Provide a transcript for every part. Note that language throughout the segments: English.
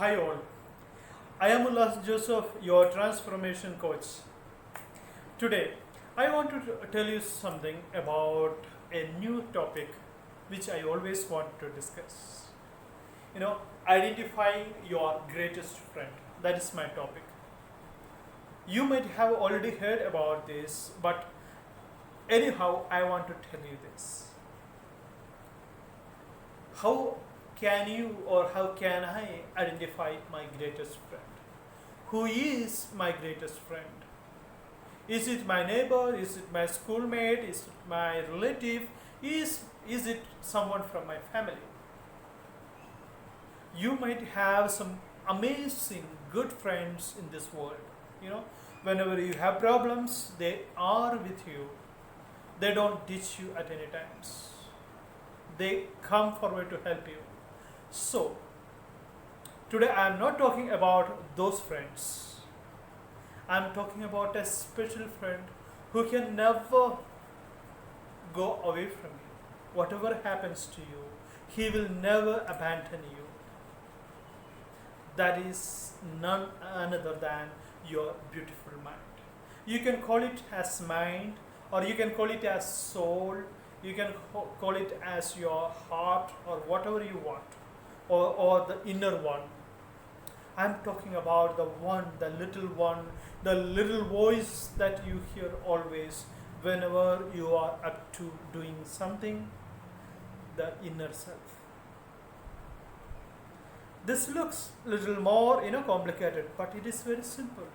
Hi all, I am Ullas Joseph, your transformation coach. Today, I want to tell you something about a new topic which I always want to discuss. Identifying your greatest friend. That is my topic. You might have already heard about this, but anyhow, I want to tell you this. How can you or how can I identify my greatest friend? Who is my greatest friend? Is it my neighbor? Is it my schoolmate? Is it my relative? Is it someone from my family? You might have some amazing good friends in this world. You know, whenever you have problems, they are with you. They don't ditch you at any times. They come forward to help you. So, today I am not talking about those friends. I am talking about a special friend who can never go away from you. Whatever happens to you, he will never abandon you. That is none other than your beautiful mind. You can call it as mind, or you can call it as soul, you can call it as your heart, or whatever you want, or the inner one. I'm talking about the little voice that you hear always whenever you are up to doing something, the inner self. This looks little more complicated, but it is very simple.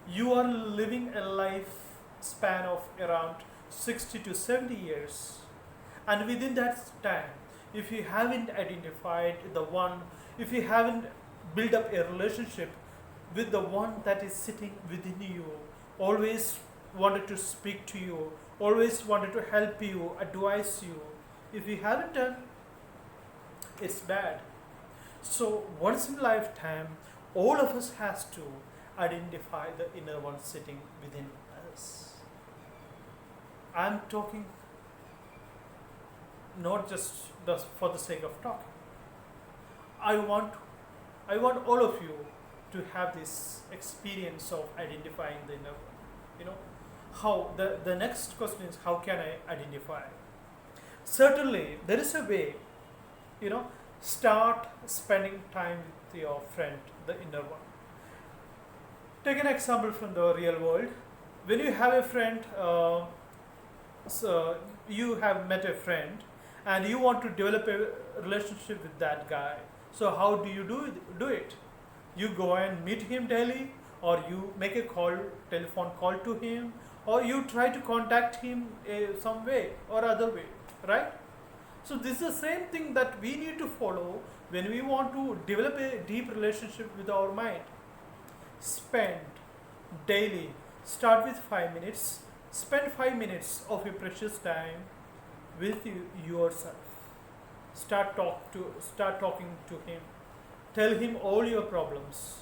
You are living a life span of around 60 to 70 years, and within that time, if you haven't identified the one, if you haven't built up a relationship with the one that is sitting within you, always wanted to speak to you, always wanted to help you, advise you, if you haven't done, it's bad. So once in a lifetime, all of us has to identify the inner one sitting within us. I'm talking not just for the sake of talking. I want all of you to have this experience of identifying the inner one. How the next question is, how can I identify? Certainly there is a way. Start spending time with your friend, the inner one. Take an example from the real world. When you have a friend, so you have met a friend and you want to develop a relationship with that guy. So how do you do it? You go and meet him daily, or you make a telephone call to him, or you try to contact him some way or other way, right? So this is the same thing that we need to follow when we want to develop a deep relationship with our mind. Spend daily, start with 5 minutes, spend 5 minutes of your precious time with yourself. Start talking to him. Tell him all your problems.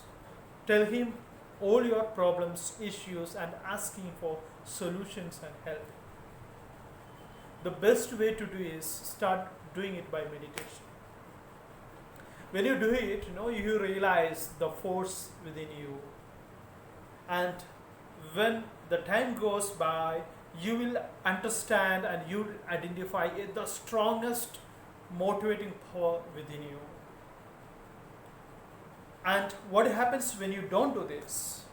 Tell him all your problems, issues, and asking for solutions and help. The best way to do is start doing it by meditation. When you do it, you realize the force within you, and when the time goes by, you will understand and you will identify the strongest motivating power within you. And what happens when you don't do this?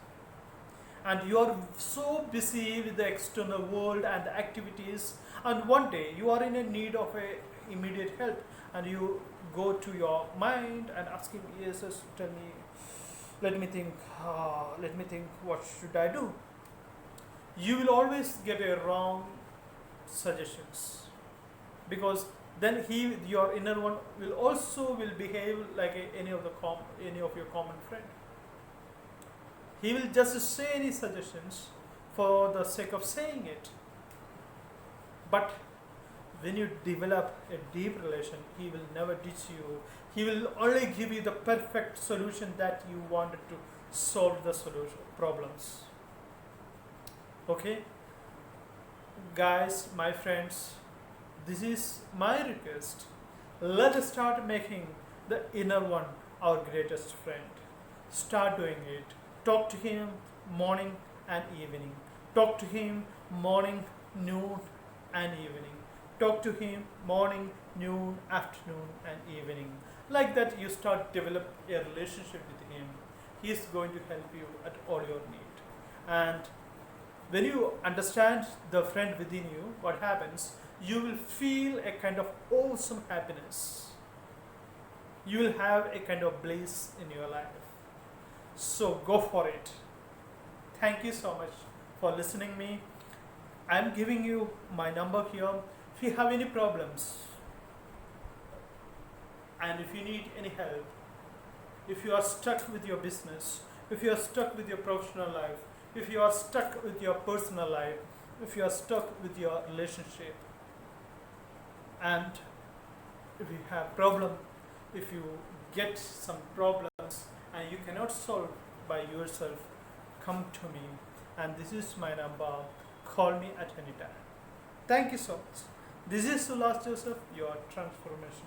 And you are so busy with the external world and the activities, and one day you are in a need of a immediate help, and you go to your mind and ask him, yes, tell me, let me think, what should I do? You will always get a wrong suggestions, because then your inner one will behave like any of your common friend. He will just say any suggestions for the sake of saying it. But when you develop a deep relation, he will never ditch you. He will only give you the perfect solution that you wanted to solve the problems. Okay? Guys, my friends, this is my request. Let us start making the inner one our greatest friend. Start doing it. Talk to him morning and evening. Talk to him morning, noon, and evening. Talk to him morning, noon, afternoon, and evening. Like that, you start develop a relationship with him. He is going to help you at all your need. And when you understand the friend within you, what happens? You will feel a kind of awesome happiness. You will have a kind of bliss in your life. So go for it. Thank you so much for listening me. I am giving you my number here. If you have any problems and if you need any help, if you are stuck with your business, if you are stuck with your professional life, if you are stuck with your personal life, if you are stuck with your relationship, and if you have problem, if you get some problems and you cannot solve by yourself, come to me, and this is my number. Call me at any time. Thank you so much. This is Sulas Joseph, your transformation.